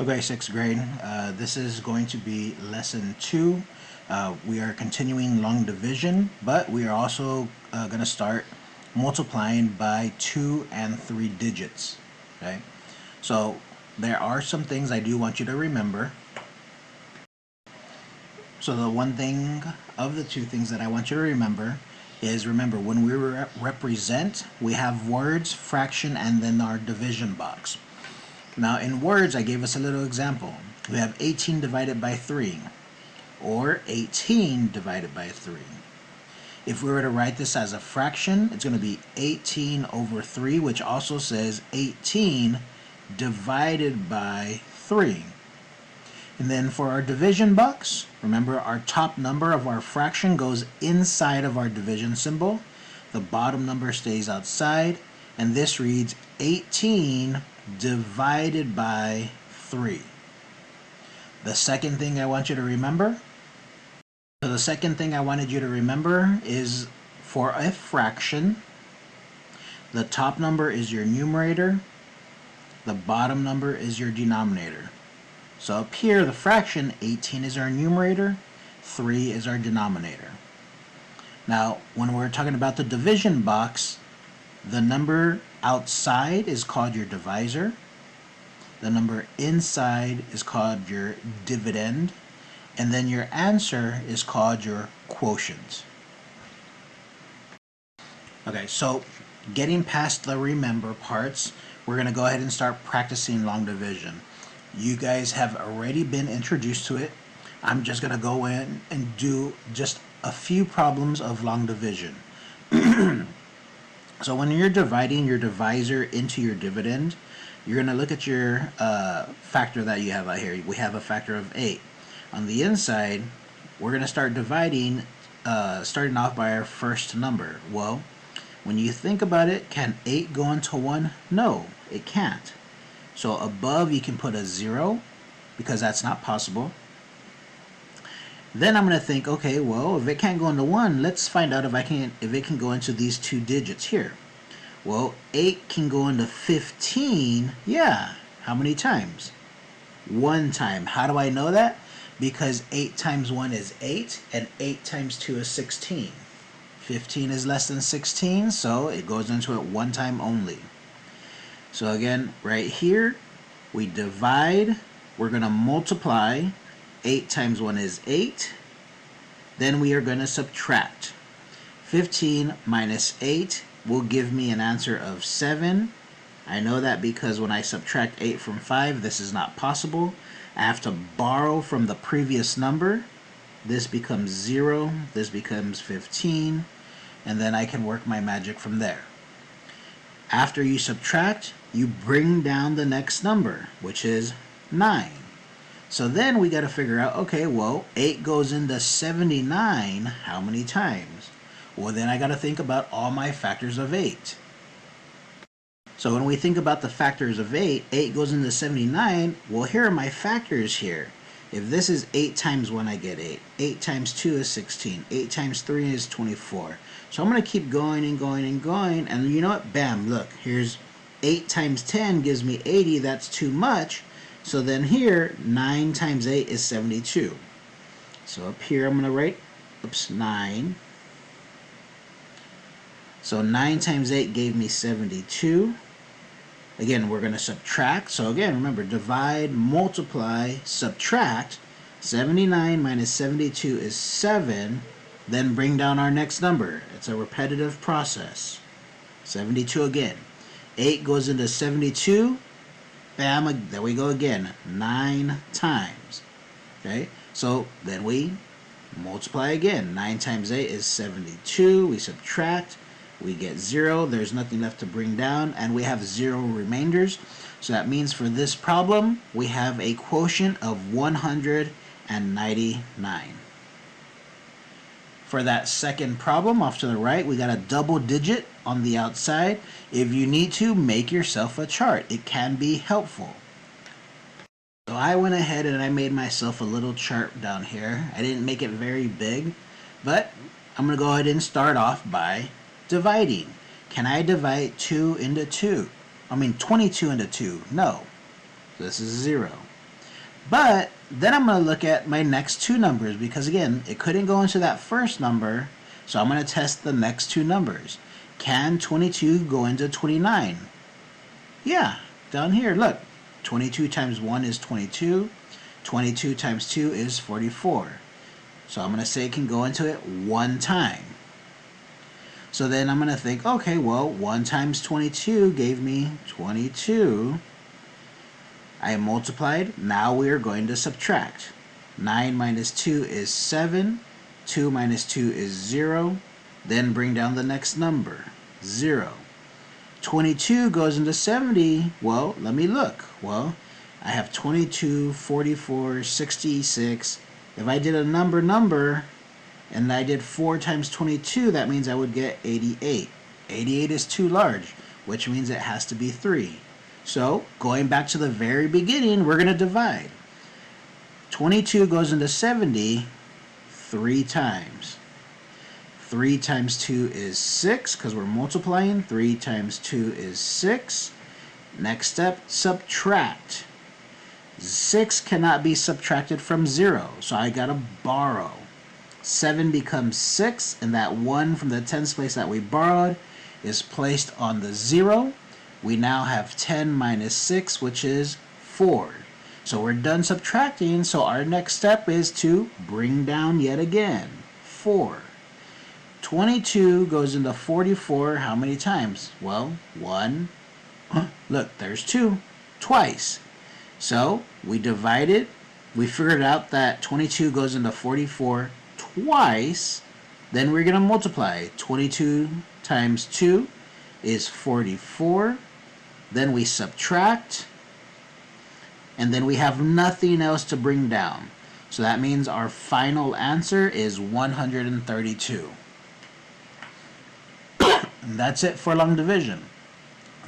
Okay, sixth grade. This is going to be lesson 2. We are continuing long division, but we are also going to start multiplying by 2 and 3 digits. Okay, so there are some things I do want you to remember. So the one thing of the two things that I want you to remember is remember when we represent, we have words, fraction, and then our division box. Now in words, I gave us a little example. We have 18 divided by 3, or 18 divided by 3. If we were to write this as a fraction, it's going to be 18 over 3, which also says 18 divided by 3. And then for our division box, remember our top number of our fraction goes inside of our division symbol. The bottom number stays outside, and this reads 18 divided by 3. The second thing I want you to remember, is for a fraction, the top number is your numerator, the bottom number is your denominator. So up here, the fraction, 18 is our numerator, 3 is our denominator. Now, when we're talking about the division box, the number outside is called your divisor. The number inside is called your dividend. And then your answer is called your quotient. Okay, so getting past the remember parts, we're going to go ahead and start practicing long division. You guys have already been introduced to it. I'm just going to go in and do just a few problems of long division. So when you're dividing your divisor into your dividend, you're going to look at your factor that you have out here. We have a factor of 8. On the inside, we're going to start dividing, starting off by our first number. Well, when you think about it, can 8 go into 1? No, it can't. So above you can put a 0 because that's not possible. Then I'm going to think, okay, well, if it can't go into 1, let's find out if it can go into these two digits here. Well, 8 can go into 15. Yeah. How many times? 1 time. How do I know that? Because 8 times 1 is 8, and 8 times 2 is 16. 15 is less than 16, so it goes into it 1 time only. So again, right here, we divide, we're going to multiply. 8 times 1 is 8. Then we are going to subtract. 15 minus 8 will give me an answer of 7. I know that because when I subtract 8 from 5, this is not possible. I have to borrow from the previous number. This becomes 0, this becomes 15, and then I can work my magic from there. After you subtract, you bring down the next number, which is 9. So then we got to figure out, okay, well, 8 goes into 79 how many times? Well, then I got to think about all my factors of 8. So when we think about the factors of 8, 8 goes into 79. Well, here are my factors here. If this is 8 times 1, I get 8. 8 times 2 is 16. 8 times 3 is 24. So I'm going to keep going and going and going. And you know what? Bam, look. Here's 8 times 10 gives me 80. That's too much. So then here, 9 times 8 is 72. So up here, I'm going to write, 9. So 9 times 8 gave me 72. Again, we're going to subtract. So again, remember, divide, multiply, subtract. 79 minus 72 is 7. Then bring down our next number. It's a repetitive process. 72 again. 8 goes into 72. Bam, there we go again. 9 times. Okay, so then we multiply again. 9 times 8 is 72. We subtract. We get 0. There's nothing left to bring down, and we have 0 remainders. So that means for this problem, we have a quotient of 199. For that second problem off to the right, we got a double digit on the outside. If you need to, make yourself a chart. It can be helpful. So I went ahead and I made myself a little chart down here. I didn't make it very big, but I'm going to go ahead and start off by dividing. Can I divide 22 into 2? No. This is 0. But then I'm going to look at my next two numbers because, again, it couldn't go into that first number, so I'm going to test the next two numbers. Can 22 go into 29? Yeah, down here, look. 22 times 1 is 22. 22 times 2 is 44. So I'm going to say it can go into it one time. So then I'm going to think, okay, well, 1 times 22 gave me 22. I multiplied. Now we are going to subtract. 9 minus 2 is 7. 2 minus 2 is 0. Then bring down the next number, 0. 22 goes into 70. Well, let me look. Well, I have 22, 44, 66. If I did a number, and I did 4 times 22, that means I would get 88. 88 is too large, which means it has to be 3. So, going back to the very beginning, we're going to divide. 22 goes into 70 3 times. 3 times 2 is 6, because we're multiplying. 3 times 2 is 6. Next step, subtract. 6 cannot be subtracted from 0, so I gotta borrow. 7 becomes 6, and that 1 from the tens place that we borrowed is placed on the 0. We now have 10 minus 6, which is 4. So we're done subtracting, so our next step is to bring down yet again. 4. 22 goes into 44 how many times? Well, 1. Look, there's 2. Twice. So we divided. We figured out that 22 goes into 44 twice. Then we're going to multiply. 22 times 2 is 44. Then we subtract. And then we have nothing else to bring down. So that means our final answer is 132. And that's it for long division.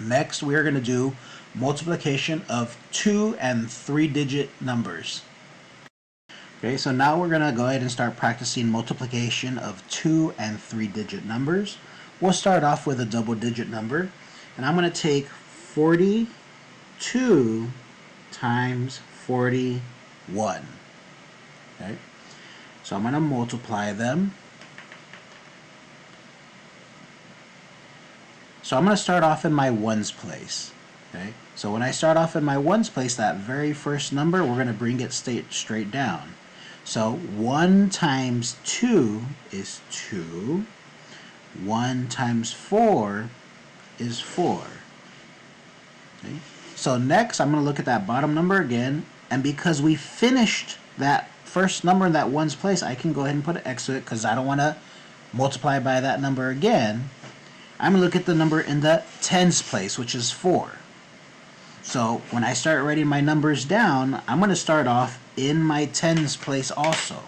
Next, we are going to do multiplication of 2 and 3 digit numbers. Okay, so now we're going to go ahead and start practicing multiplication of 2 and 3 digit numbers. We'll start off with a double digit number, and I'm going to take 42 times 41. Okay, so I'm going to multiply them. So I'm going to start off in my ones place. Okay, so when I start off in my ones place, that very first number, we're going to bring it straight down. So 1 times 2 is 2. 1 times 4 is 4. Okay, so next I'm going to look at that bottom number again, and because we finished that first number in that ones place, I can go ahead and put an X to it because I don't want to multiply by that number again. I'm going to look at the number in the tens place, which is 4. So when I start writing my numbers down, I'm going to start off in my tens place also.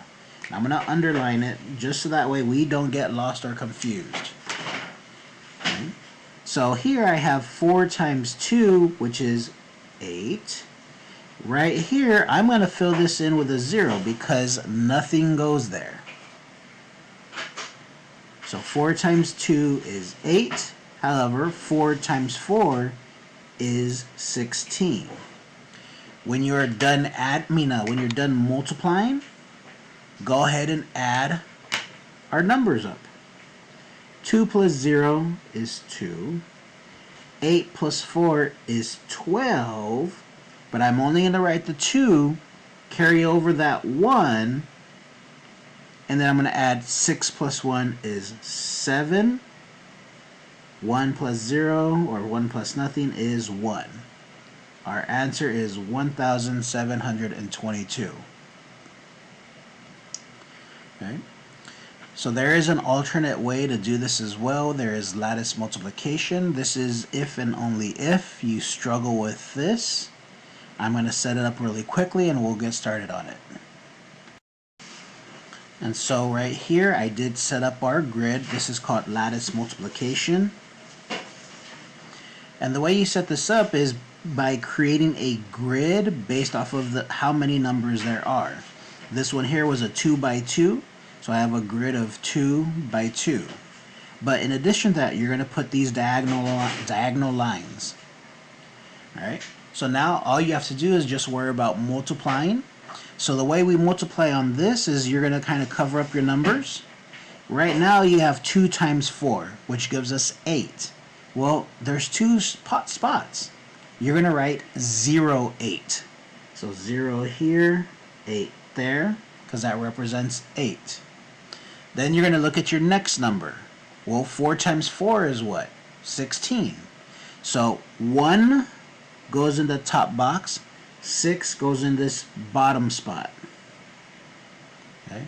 I'm going to underline it just so that way we don't get lost or confused. Okay. So here I have 4 times 2, which is 8. Right here, I'm going to fill this in with a 0 because nothing goes there. So 4 times 2 is 8. However, 4 times 4 is 16. When you're done when you're done multiplying, go ahead and add our numbers up. 2 plus 0 is 2. 8 plus 4 is 12. But I'm only going to write the 2, carry over that 1, and then I'm going to add 6 plus 1 is 7. 1 plus 0, or 1 plus nothing, is 1. Our answer is 1,722. Okay. So there is an alternate way to do this as well. There is lattice multiplication. This is if and only if you struggle with this. I'm going to set it up really quickly and we'll get started on it. And so right here I did set up our grid. This is called lattice multiplication. And the way you set this up is by creating a grid based off of how many numbers there are. This one here was a 2 by 2, so I have a grid of 2 by 2. But in addition to that, you're going to put these diagonal lines. Alright, So now all you have to do is just worry about multiplying. So the way we multiply on this is you're going to kind of cover up your numbers. Right now you have 2 times 4, which gives us 8. Well, there's 2 spots. You're going to write 0, 8. So 0 here, 8 there, because that represents 8. Then you're going to look at your next number. Well, 4 times 4 is what? 16. So 1 goes in the top box, 6 goes in this bottom spot. Okay.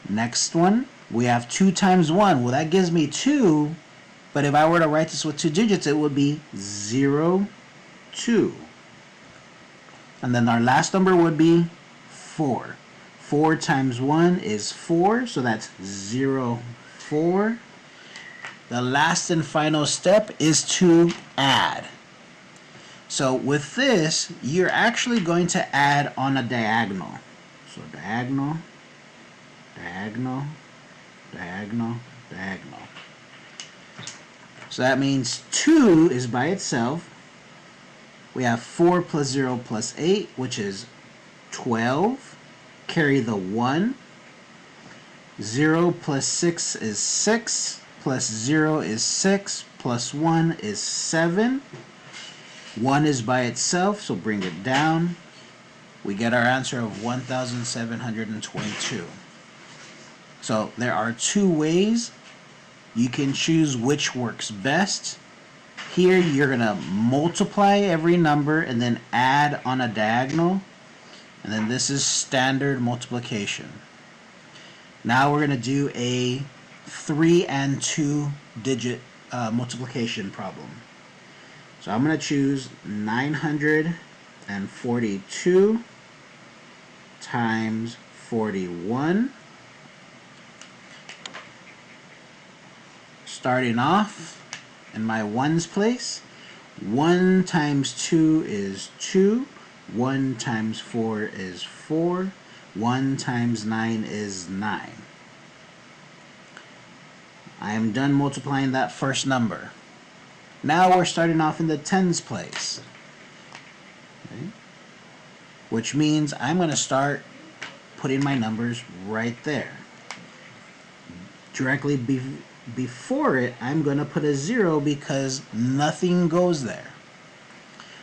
Next one, we have 2 times 1. Well, that gives me 2, but if I were to write this with 2 digits, it would be 0, 2. And then our last number would be 4. 4 times 1 is 4, so that's 0, 4. The last and final step is to add. So with this, you're actually going to add on a diagonal. So diagonal, diagonal, diagonal, diagonal. So that means 2 is by itself. We have 4 plus 0 plus 8, which is 12. Carry the 1. 0 plus 6 is 6. Plus 0 is 6. Plus 1 is 7. 1 is by itself, so bring it down. We get our answer of 1,722. So there are 2 ways. You can choose which works best. Here you're going to multiply every number and then add on a diagonal. And then this is standard multiplication. Now we're going to do a 3 and 2 digit multiplication problem. So I'm going to choose 942 times 41. Starting off in my ones place, 1 times 2 is 2, 1 times 4 is 4, 1 times 9 is 9. I am done multiplying that first number. Now we're starting off in the tens place, okay? Which means I'm going to start putting my numbers right there. Directly before it, I'm going to put a 0 because nothing goes there.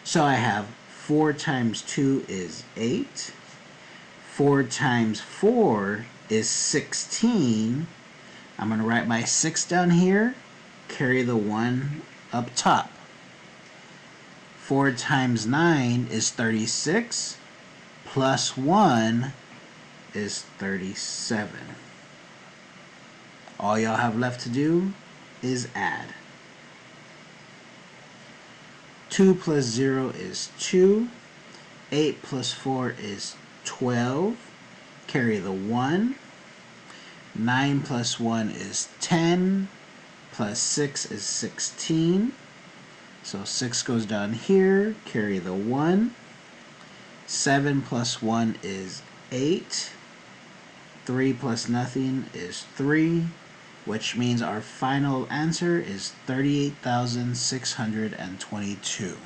So I have 4 times 2 is 8. 4 times 4 is 16. I'm going to write my 6 down here, carry the 1 up top. 4 times 9 is 36, plus 1 is 37. All y'all have left to do is add. 2 plus 0 is 2. 8 plus 4 is 12. Carry the 1. 9 plus 1 is 10. Plus 6 is 16. So 6 goes down here. Carry the 1. 7 plus 1 is 8. 3 plus nothing is 3. Which means our final answer is 38,622.